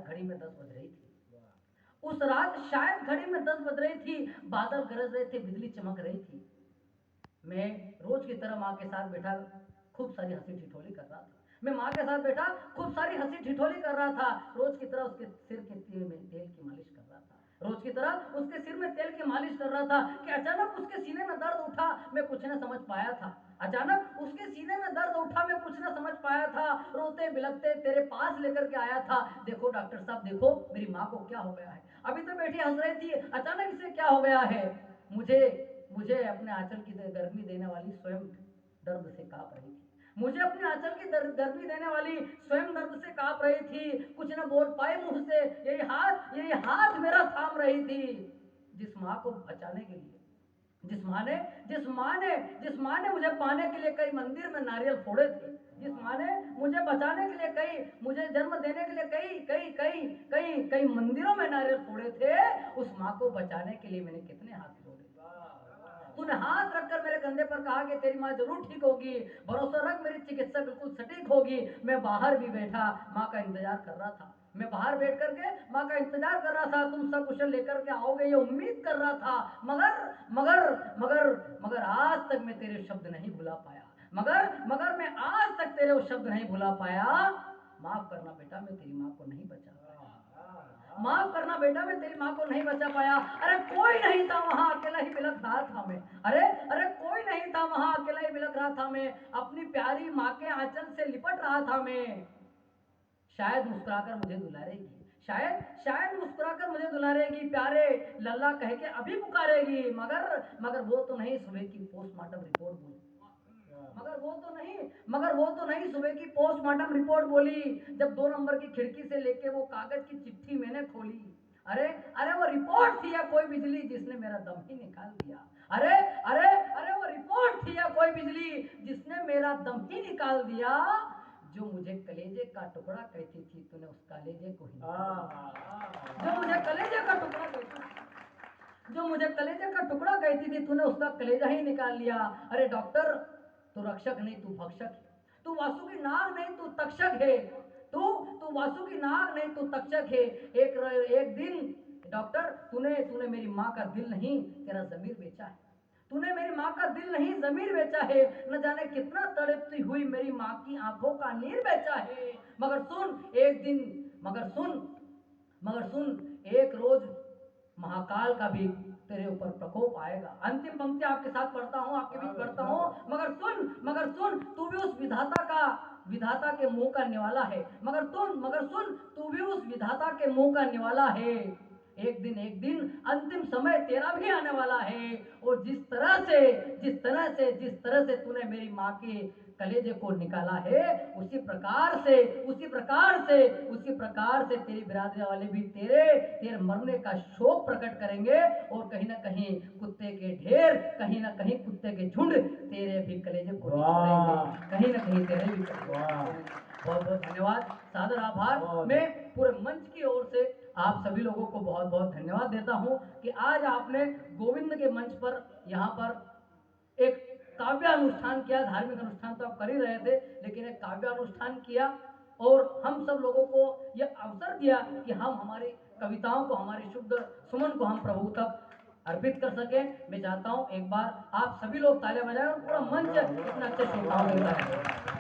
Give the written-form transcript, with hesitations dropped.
घड़ी में 10 बज रही थी। उस रात शायद घड़ी में 10 बज रही थी, बादल गरज रहे थे, बिजली चमक रही थी। मैं रोज की तरह माँ के साथ बैठा खूब सारी हंसी ठिठोली कर रहा था। मैं माँ के साथ बैठा खूब सारी हंसी ठिठोली कर रहा था। रोज की तरह उसके सिर के तेल की मालिश कर रहा था। रोज की तरह उसके सिर में तेल की मालिश कर रहा था कि अचानक उसके सीने में दर्द उठा। मैं कुछ न समझ पाया था। अचानक उसके सीने में दर्द उठा, मैं कुछ न समझ पाया था। रोते बिलखते तेरे पास लेकर के आया था। देखो डॉक्टर साहब, देखो मेरी माँ को क्या हो गया है। अभी तो बेटी हंस रही थी, अचानक इसे क्या हो गया है। मुझे मुझे अपने आंचल की गर्मी देने वाली स्वयं दर्द से कांप रही थी। मुझे अपने आंचल की गर्मी देने वाली स्वयं दर्द से कांप रही थी। कुछ न बोल पाई मुंह से। यही हाथ मेरा थाम रही थी। जिस माँ को बचाने के लिए, जिस माँ ने मुझे पाने के लिए कई मंदिर में नारियल फोड़े थे, जिस माँ ने मुझे बचाने के लिए मुझे जन्म देने के लिए कई मंदिरों में नारियल फोड़े थे, उस माँ को बचाने के लिए मैंने कितने हाथ जोड़े। तूने हाथ रखकर मेरे कंधे पर कहा कि तेरी माँ जरूर ठीक होगी, भरोसा रख मेरी चिकित्सा बिल्कुल सटीक होगी। मैं बाहर भी बैठा माँ का इंतजार कर रहा था। मैं बाहर बैठ करके माँ का इंतजार कर रहा था। तुम सब कुशल लेकर के आओगे ये उम्मीद कर रहा था। मगर आज तक मैं तेरे शब्द नहीं भुला पाया। मगर मैं आज तक तेरे वो शब्द नहीं भुला पाया। माफ करना बेटा, मैं तेरी माँ को नहीं बचा पाया। माफ करना बेटा, मैं तेरी माँ को नहीं बचा पाया। अरे कोई नहीं था वहां, अकेला ही बिलख रहा था मैं। अरे कोई नहीं था वहां, अकेला ही बिलख रहा था मैं। अपनी प्यारी माँ के आंचल से लिपट रहा था मैं। शायद मुस्कुराकर मुझे दुलारेगी, शायद मुस्कुराकर मुझे दुलारेगी, प्यारे लल्ला कह के अभी पुकारेगी। मगर वो तो नहीं सुबह की पोस्टमार्टम रिपोर्ट बोली। मगर वो तो नहीं सुबह की पोस्टमार्टम रिपोर्ट बोली। जब 2 नंबर की खिड़की से लेके वो कागज की चिट्ठी मैंने खोली, अरे वो रिपोर्ट थी या कोई बिजली जिसने मेरा दम ही निकाल दिया। अरे वो रिपोर्ट थी या कोई बिजली जिसने मेरा दम ही निकाल दिया। जो मुझे कलेजे का टुकड़ा कहती थी, तूने उस कलेजे को ही जो मुझे कलेजे का टुकड़ा कहती थी, तूने उसका कलेजा ही निकाल लिया। अरे डॉक्टर, तू रक्षक नहीं, तू भक्षक है। तू वासुकी नाग नहीं, तू तक्षक है। तू वासुकी नाग नहीं, तू तक्षक है। एक दिन डॉक्टर, तूने मेरी माँ का दिल नहीं, तेरा जमीर बेचा है। तूने मेरी माँ का दिल नहीं, जमीर बेचा है। न जाने कितना तड़पती हुई मेरी माँ की आंखों का नीर बेचा है। मगर सुन, एक रोज महाकाल का भी तेरे ऊपर प्रकोप आएगा। अंतिम पंक्ति आपके साथ पढ़ता हूँ, आपके बीच पढ़ता हूँ। मगर सुन, तू भी उस विधाता के मुंह का निवाला है। मगर सुन, तू भी उस विधाता के मुंह का निवाला है। एक दिन अंतिम समय तेरा भी आने वाला है। और जिस तरह से तूने मेरी माँ के कलेजे को निकाला है, उसी प्रकार से तेरी बिरादरी वाले भी तेरे मरने का शोक प्रकट करेंगे। और कहीं ना कहीं कुत्ते के ढेर, कहीं ना कहीं कुत्ते के झुंड तेरे भी कलेजे को निचोड़ेंगे, कहीं ना कहीं तेरे भी। बहुत बहुत धन्यवाद, सादर आभार। मैं पूरे मंच की ओर से आप सभी लोगों को बहुत बहुत धन्यवाद देता हूं कि आज आपने गोविंद के मंच पर यहाँ पर एक काव्य अनुष्ठान किया। धार्मिक अनुष्ठान तो आप कर ही रहे थे, लेकिन एक काव्य अनुष्ठान किया और हम सब लोगों को यह अवसर दिया कि हम हमारी कविताओं को, हमारी शुद्ध सुमन को हम प्रभु तक अर्पित कर सके। मैं चाहता हूं एक बार आप सभी लोग तालियां बजाएं और पूरा मंच इतना अच्छे श्रोताओं देता है।